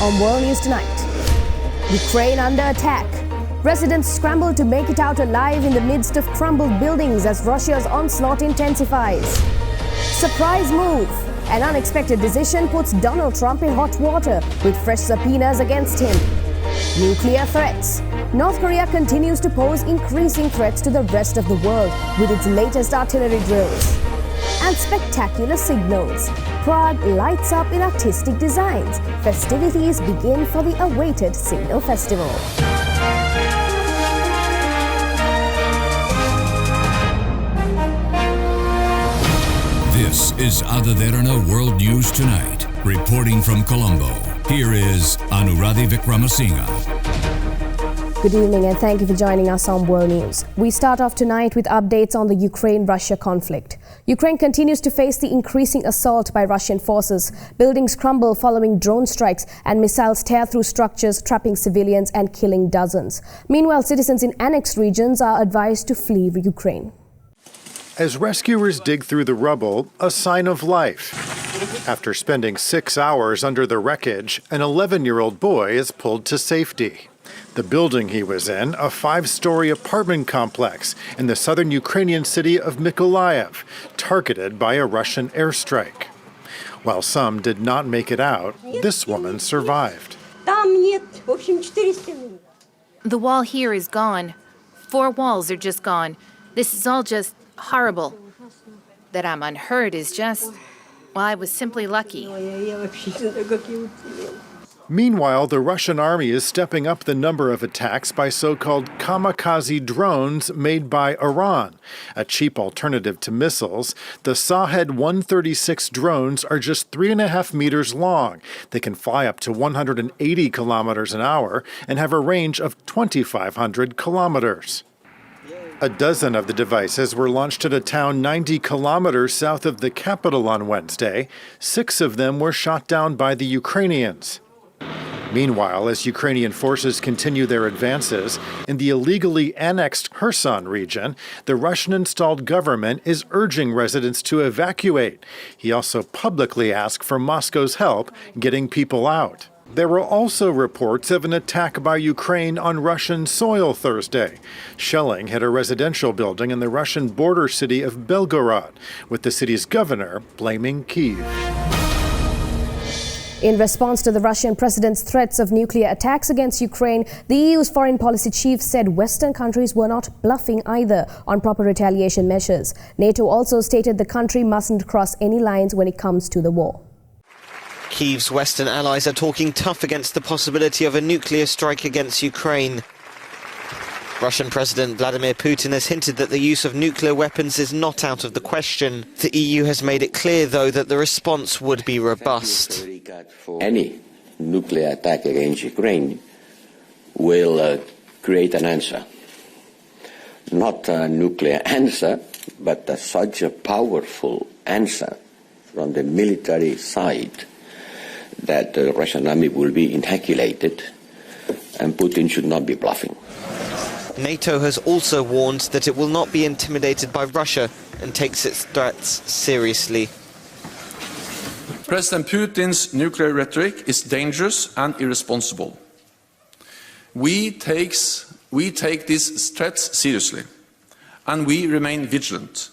on World News Tonight. Ukraine under attack. Residents scramble to make it out alive in the midst of crumbled buildings as Russia's onslaught intensifies. Surprise move. An unexpected decision puts Donald Trump in hot water with fresh subpoenas against him. Nuclear threats. North Korea continues to pose increasing threats to the rest of the world with its latest artillery drills. And spectacular signals. Prague lights up in artistic designs. Festivities begin for the awaited Signal Festival. This is Derana World News Tonight. Reporting from Colombo, here is Anuradhi Vikramasinghe. Good evening and thank you for joining us on World News. We start off tonight with updates on the Ukraine-Russia conflict. Ukraine continues to face the increasing assault by Russian forces. Buildings crumble following drone strikes and missiles tear through structures, trapping civilians and killing dozens. Meanwhile, citizens in annexed regions are advised to flee Ukraine. As rescuers dig through the rubble, a sign of life. After spending 6 hours under the wreckage, an 11-year-old boy is pulled to safety. The building he was in, a 5-story apartment complex in the southern Ukrainian city of Mykolaiv, targeted by a Russian airstrike. While some did not make it out, this woman survived. The wall here is gone. 4 walls are just gone. This is all just horrible. That I'm unhurt is just, well, I was simply lucky. Meanwhile, the Russian army is stepping up the number of attacks by so-called kamikaze drones made by Iran. A cheap alternative to missiles, the Shahed 136 drones are just 3.5 meters long. They can fly up to 180 kilometers an hour and have a range of 2,500 kilometers. A dozen of the devices were launched at a town 90 kilometers south of the capital on Wednesday. 6 of them were shot down by the Ukrainians. Meanwhile, as Ukrainian forces continue their advances in the illegally annexed Kherson region, the Russian-installed government is urging residents to evacuate. He also publicly asked for Moscow's help getting people out. There were also reports of an attack by Ukraine on Russian soil Thursday. Shelling hit a residential building in the Russian border city of Belgorod, with the city's governor blaming Kyiv. In response to the Russian president's threats of nuclear attacks against Ukraine, the EU's foreign policy chief said Western countries were not bluffing either on proper retaliation measures. NATO also stated the country mustn't cross any lines when it comes to the war. Kyiv's Western allies are talking tough against the possibility of a nuclear strike against Ukraine. Russian President Vladimir Putin has hinted that the use of nuclear weapons is not out of the question. The EU has made it clear, though, that the response would be robust. Any nuclear attack against Ukraine will create an answer. Not a nuclear answer, but such a powerful answer from the military side that the Russian army will be inoculated, and Putin should not be bluffing. NATO has also warned that it will not be intimidated by Russia and takes its threats seriously. President Putin's nuclear rhetoric is dangerous and irresponsible. We take these threats seriously, and we remain vigilant.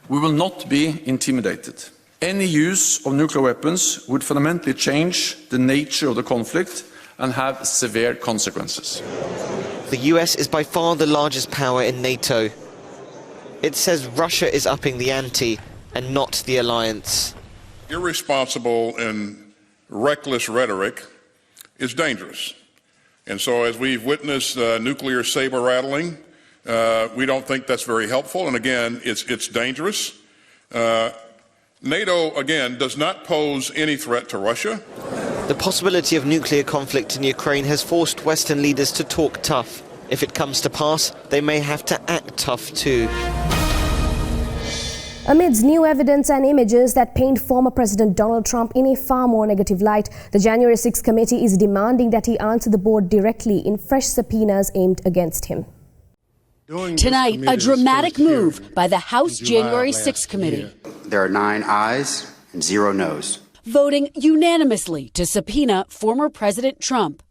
We will not be intimidated. Any use of nuclear weapons would fundamentally change the nature of the conflict and have severe consequences. The US is by far the largest power in NATO. It says Russia is upping the ante and not the alliance. Irresponsible and reckless rhetoric is dangerous. And so as we've witnessed nuclear saber rattling, we don't think that's very helpful. And again, it's dangerous. NATO, again, does not pose any threat to Russia. The possibility of nuclear conflict in Ukraine has forced Western leaders to talk tough. If it comes to pass, they may have to act tough too. Amidst new evidence and images that paint former President Donald Trump in a far more negative light, the January 6th committee is demanding that he answer the board directly in fresh subpoenas aimed against him. Tonight, a dramatic move by the House January 6th committee. There are 9 ayes and 0 noes. voting unanimously to subpoena former President Trump.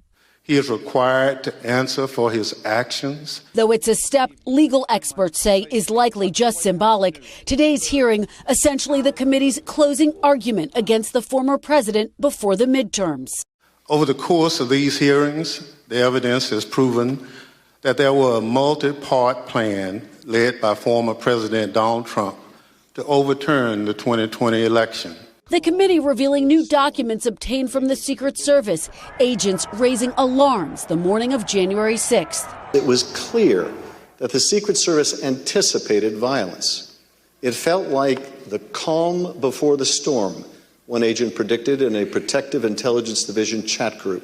He is required to answer for his actions. Though it's a step legal experts say is likely just symbolic, today's hearing essentially the committee's closing argument against the former president before the midterms. Over the course of these hearings, the evidence has proven that there was a multi-part plan led by former President Donald Trump to overturn the 2020 election. The committee revealing new documents obtained from the Secret Service, agents raising alarms the morning of January 6th. It was clear that the Secret Service anticipated violence. It felt like the calm before the storm, one agent predicted in a Protective Intelligence Division chat group.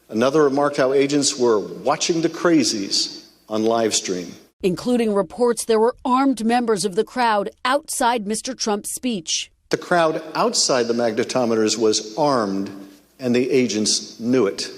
Another remarked how agents were watching the crazies on live stream, including reports there were armed members of the crowd outside Mr. Trump's speech. The crowd outside the magnetometers was armed, and the agents knew it.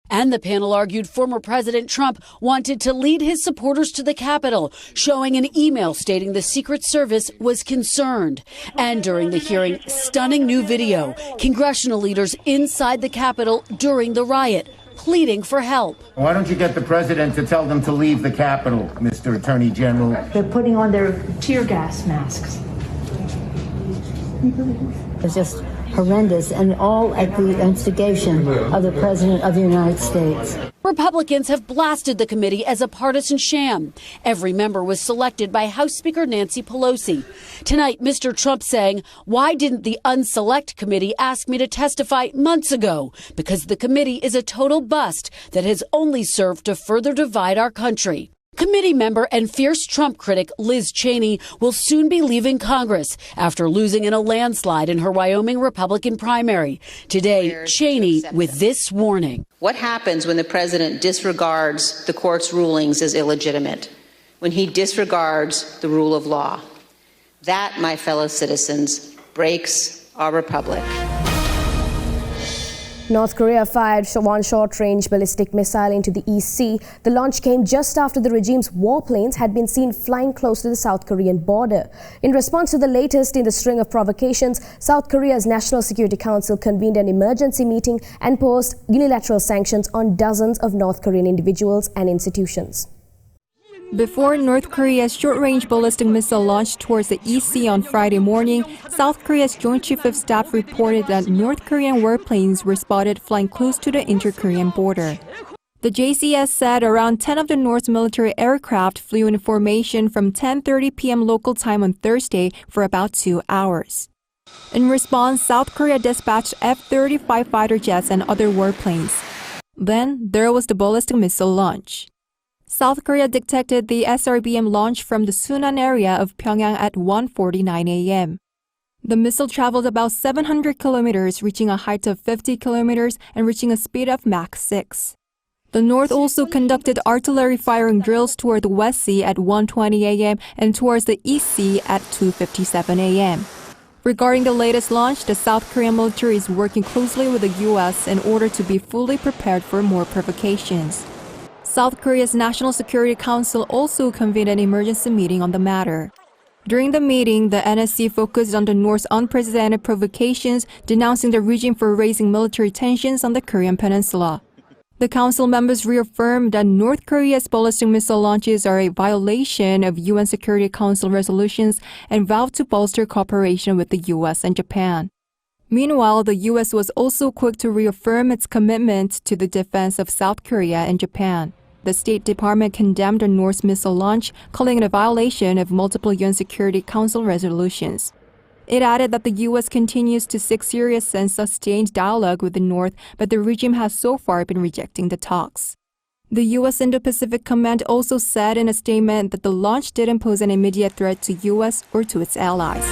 And the panel argued former President Trump wanted to lead his supporters to the Capitol, showing an email stating the Secret Service was concerned. And during the hearing, stunning new video, congressional leaders inside the Capitol during the riot, pleading for help. Why don't you get the president to tell them to leave the Capitol, Mr. Attorney General? They're putting on their tear gas masks. It's just horrendous, and all at the instigation of the President of the United States. Republicans have blasted the committee as a partisan sham. Every member was selected by House Speaker Nancy Pelosi. Tonight, Mr. Trump saying, why didn't the unselect committee ask me to testify months ago? Because the committee is a total bust that has only served to further divide our country. Committee member and fierce Trump critic Liz Cheney will soon be leaving Congress after losing in a landslide in her Wyoming Republican primary. Today, Cheney with this warning. What happens when the president disregards the court's rulings as illegitimate? When he disregards the rule of law? That, my fellow citizens, breaks our republic. North Korea fired one short-range ballistic missile into the East Sea. The launch came just after the regime's warplanes had been seen flying close to the South Korean border. In response to the latest in the string of provocations, South Korea's National Security Council convened an emergency meeting and posed unilateral sanctions on dozens of North Korean individuals and institutions. Before North Korea's short-range ballistic missile launched towards the East Sea on Friday morning, South Korea's Joint Chief of Staff reported that North Korean warplanes were spotted flying close to the inter-Korean border. The JCS said around 10 of the North's military aircraft flew in formation from 10:30 p.m. local time on Thursday for about 2 hours. In response, South Korea dispatched F-35 fighter jets and other warplanes. Then there was the ballistic missile launch. South Korea detected the SRBM launch from the Sunan area of Pyongyang at 1:49 a.m. The missile traveled about 700 kilometers, reaching a height of 50 kilometers and reaching a speed of Mach 6. The North also conducted artillery firing drills toward the West Sea at 1:20 a.m. and towards the East Sea at 2:57 a.m. Regarding the latest launch, the South Korean military is working closely with the U.S. in order to be fully prepared for more provocations. South Korea's National Security Council also convened an emergency meeting on the matter. During the meeting, the NSC focused on the North's unprecedented provocations, denouncing the regime for raising military tensions on the Korean peninsula. The council members reaffirmed that North Korea's ballistic missile launches are a violation of UN Security Council resolutions and vowed to bolster cooperation with the U.S. and Japan. Meanwhile, the U.S. was also quick to reaffirm its commitment to the defense of South Korea and Japan. The State Department condemned the North's missile launch, calling it a violation of multiple UN Security Council resolutions. It added that the U.S. continues to seek serious and sustained dialogue with the North, but the regime has so far been rejecting the talks. The U.S. Indo-Pacific Command also said in a statement that the launch didn't pose an immediate threat to U.S. or to its allies.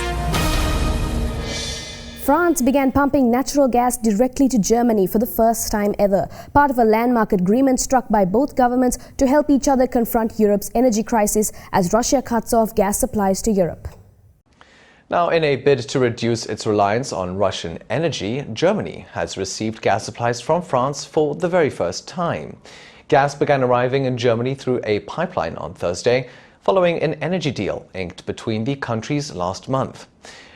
France began pumping natural gas directly to Germany for the first time ever, part of a landmark agreement struck by both governments to help each other confront Europe's energy crisis as Russia cuts off gas supplies to Europe. Now, in a bid to reduce its reliance on Russian energy, Germany has received gas supplies from France for the very first time. Gas began arriving in Germany through a pipeline on Thursday, following an energy deal inked between the countries last month.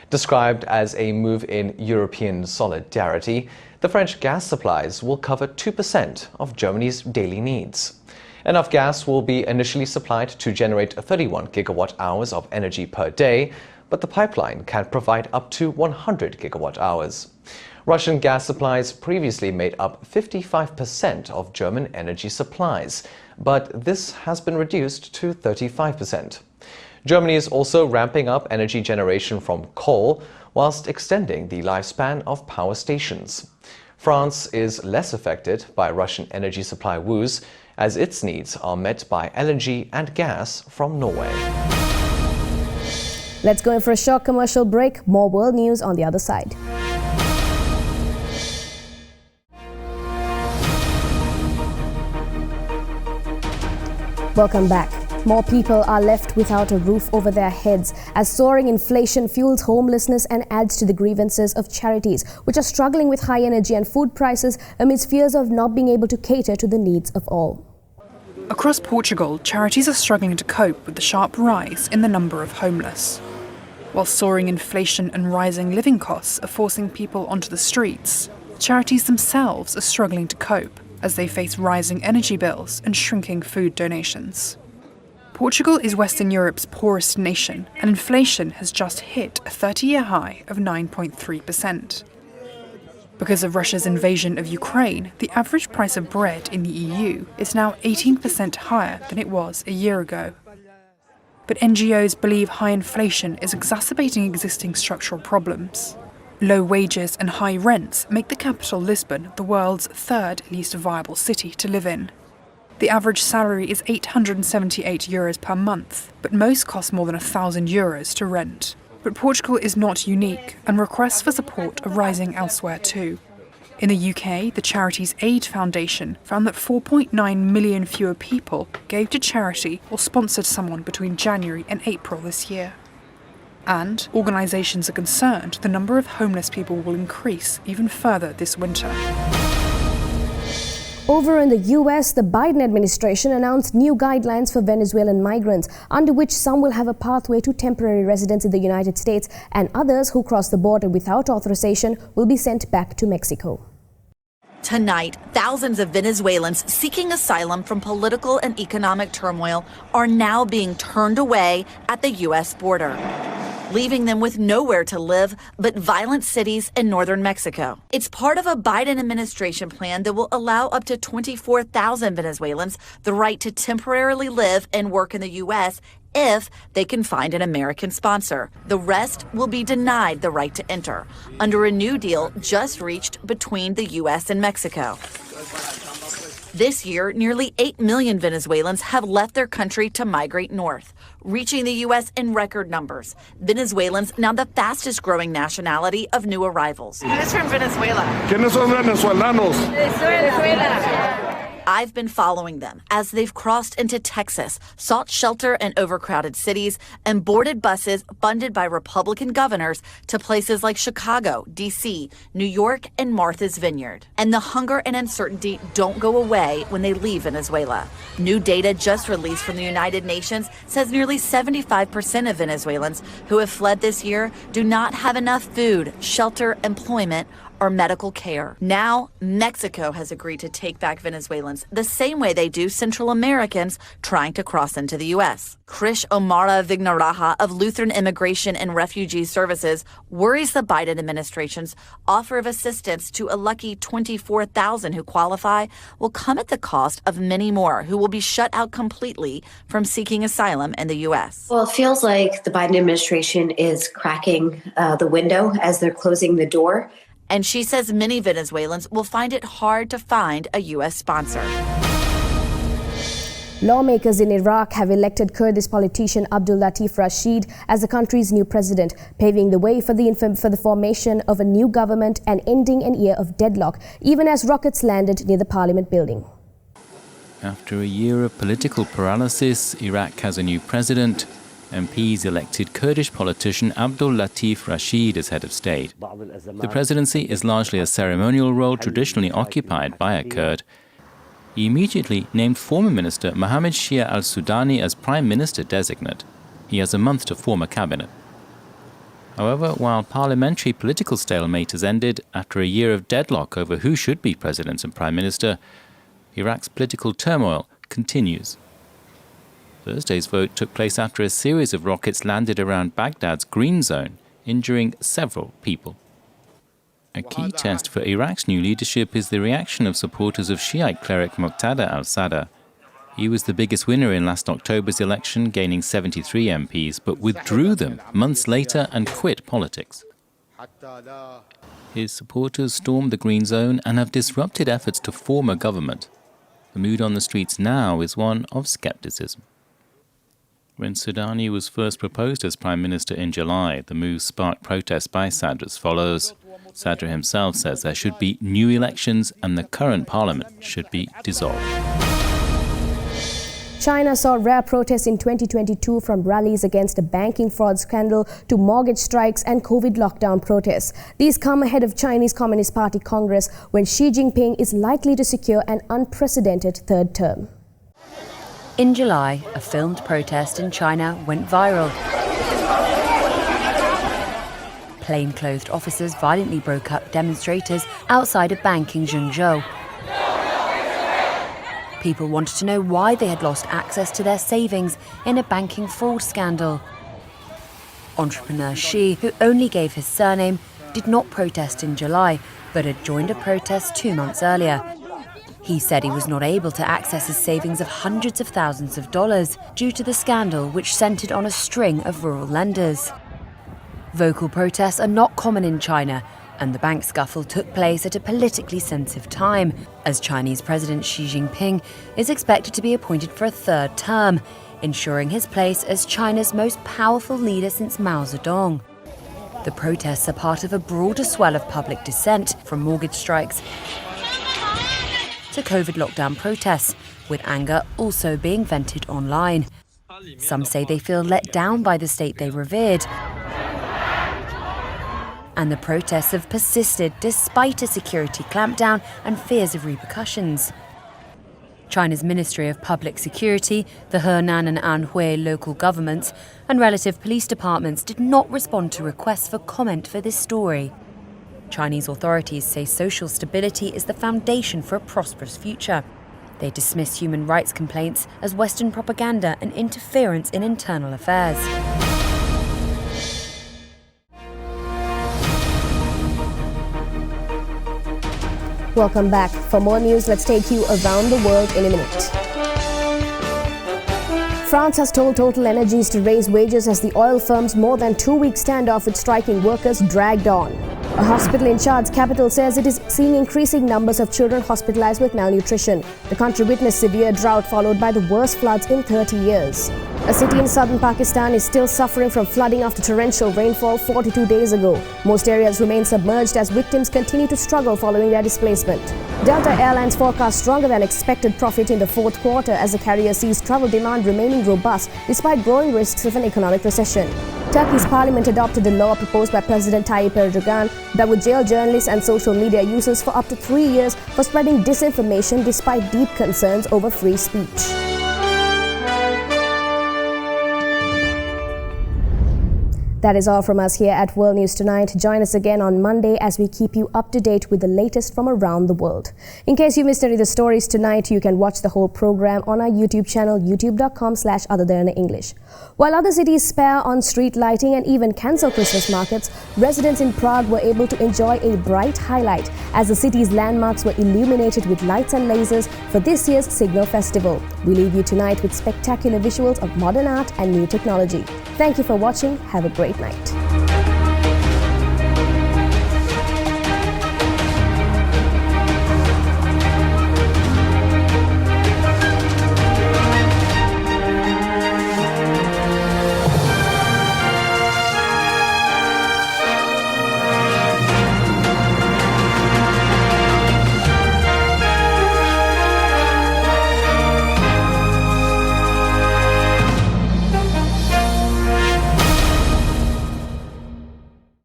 Described as a move in European solidarity, the French gas supplies will cover 2% of Germany's daily needs. Enough gas will be initially supplied to generate 31 gigawatt-hours of energy per day, but the pipeline can provide up to 100 gigawatt-hours. Russian gas supplies previously made up 55% of German energy supplies, but this has been reduced to 35%. Germany is also ramping up energy generation from coal, whilst extending the lifespan of power stations. France is less affected by Russian energy supply woes, as its needs are met by LNG and gas from Norway. Let's go in for a short commercial break. More world news on the other side. Welcome back. More people are left without a roof over their heads as soaring inflation fuels homelessness and adds to the grievances of charities, which are struggling with high energy and food prices amidst fears of not being able to cater to the needs of all. Across Portugal, charities are struggling to cope with the sharp rise in the number of homeless. While soaring inflation and rising living costs are forcing people onto the streets, charities themselves are struggling to cope as they face rising energy bills and shrinking food donations. Portugal is Western Europe's poorest nation, and inflation has just hit a 30-year high of 9.3%. Because of Russia's invasion of Ukraine, the average price of bread in the EU is now 18% higher than it was a year ago. But NGOs believe high inflation is exacerbating existing structural problems. Low wages and high rents make the capital Lisbon the world's third least viable city to live in. The average salary is €878 per month, but most cost more than €1,000 to rent. But Portugal is not unique, and requests for support are rising elsewhere too. In the UK, the Charities Aid Foundation found that 4.9 million fewer people gave to charity or sponsored someone between January and April this year. And organisations are concerned the number of homeless people will increase even further this winter. Over in the US, the Biden administration announced new guidelines for Venezuelan migrants, under which some will have a pathway to temporary residence in the United States, and others who cross the border without authorization will be sent back to Mexico. Tonight, thousands of Venezuelans seeking asylum from political and economic turmoil are now being turned away at the U.S. border, leaving them with nowhere to live but violent cities in northern Mexico. It's part of a Biden administration plan that will allow up to 24,000 Venezuelans the right to temporarily live and work in the U.S. if they can find an American sponsor. The rest will be denied the right to enter under a new deal just reached between the U.S. and Mexico. This year, nearly 8 million Venezuelans have left their country to migrate north, reaching the U.S. in record numbers. Venezuelans now the fastest growing nationality of new arrivals. Who's from Venezuela? ¿Quiénes son venezolanos? Venezuela. I've been following them as they've crossed into Texas, sought shelter in overcrowded cities, and boarded buses funded by Republican governors to places like Chicago, D.C., New York, and Martha's Vineyard. And the hunger and uncertainty don't go away when they leave Venezuela. New data just released from the United Nations says nearly 75% of Venezuelans who have fled this year do not have enough food, shelter, employment, or medical care. Now, Mexico has agreed to take back Venezuelans the same way they do Central Americans trying to cross into the U.S. Krish Omara Vignaraja of Lutheran Immigration and Refugee Services worries the Biden administration's offer of assistance to a lucky 24,000 who qualify will come at the cost of many more who will be shut out completely from seeking asylum in the U.S. Well, it feels like the Biden administration is cracking the window as they're closing the door. And she says many Venezuelans will find it hard to find a U.S. sponsor. Lawmakers in Iraq have elected Kurdish politician Abdul Latif Rashid as the country's new president, paving the way for the formation of a new government and ending an year of deadlock, even as rockets landed near the parliament building. After a year of political paralysis, Iraq has a new president. MPs elected Kurdish politician Abdul Latif Rashid as head of state. The presidency is largely a ceremonial role traditionally occupied by a Kurd. He immediately named former minister Mohammed Shia al-Sudani as prime minister designate. He has a month to form a cabinet. However, while parliamentary political stalemate has ended after a year of deadlock over who should be president and prime minister, Iraq's political turmoil continues. Thursday's vote took place after a series of rockets landed around Baghdad's Green Zone, injuring several people. A key test for Iraq's new leadership is the reaction of supporters of Shiite cleric Muqtada al-Sadr. He was the biggest winner in last October's election, gaining 73 MPs, but withdrew them months later and quit politics. His supporters stormed the Green Zone and have disrupted efforts to form a government. The mood on the streets now is one of skepticism. When Soudani was first proposed as Prime Minister in July, the move sparked protests by Sadr as follows. Sadr himself says there should be new elections and the current parliament should be dissolved. China saw rare protests in 2022 from rallies against a banking fraud scandal to mortgage strikes and COVID lockdown protests. These come ahead of Chinese Communist Party Congress when Xi Jinping is likely to secure an unprecedented third term. In July, a filmed protest in China went viral. Plainclothed officers violently broke up demonstrators outside a bank in Zhengzhou. People wanted to know why they had lost access to their savings in a banking fraud scandal. Entrepreneur Xi, who only gave his surname, did not protest in July, but had joined a protest 2 months earlier. He said he was not able to access his savings of hundreds of thousands of dollars due to the scandal, which centered on a string of rural lenders. Vocal protests are not common in China, and the bank scuffle took place at a politically sensitive time, as Chinese President Xi Jinping is expected to be appointed for a third term, ensuring his place as China's most powerful leader since Mao Zedong. The protests are part of a broader swell of public dissent, from mortgage strikes to COVID lockdown protests, with anger also being vented online. Some say they feel let down by the state they revered. And the protests have persisted despite a security clampdown and fears of repercussions. China's Ministry of Public Security, the Henan and Anhui local governments, and relative police departments did not respond to requests for comment for this story. Chinese authorities say social stability is the foundation for a prosperous future. They dismiss human rights complaints as Western propaganda and interference in internal affairs. Welcome back. For more news, let's take you around the world in a minute. France has told Total Energies to raise wages as the oil firm's more than 2-week standoff with striking workers dragged on. A hospital in Chad's capital says it is seeing increasing numbers of children hospitalized with malnutrition. The country witnessed severe drought followed by the worst floods in 30 years. A city in southern Pakistan is still suffering from flooding after torrential rainfall 42 days ago. Most areas remain submerged as victims continue to struggle following their displacement. Delta Airlines forecast stronger than expected profit in the fourth quarter as the carrier sees travel demand remaining robust despite growing risks of an economic recession. Turkey's parliament adopted a law proposed by President Tayyip Erdogan that would jail journalists and social media users for up to 3 years for spreading disinformation despite deep concerns over free speech. That is all from us here at World News Tonight. Join us again on Monday as we keep you up to date with the latest from around the world. In case you missed any of the stories tonight, you can watch the whole program on our YouTube channel, youtube.com/othertharenglish. While other cities spare on street lighting and even cancel Christmas markets, residents in Prague were able to enjoy a bright highlight as the city's landmarks were illuminated with lights and lasers for this year's Signal Festival. We leave you tonight with spectacular visuals of modern art and new technology. Thank you for watching. Have a great night.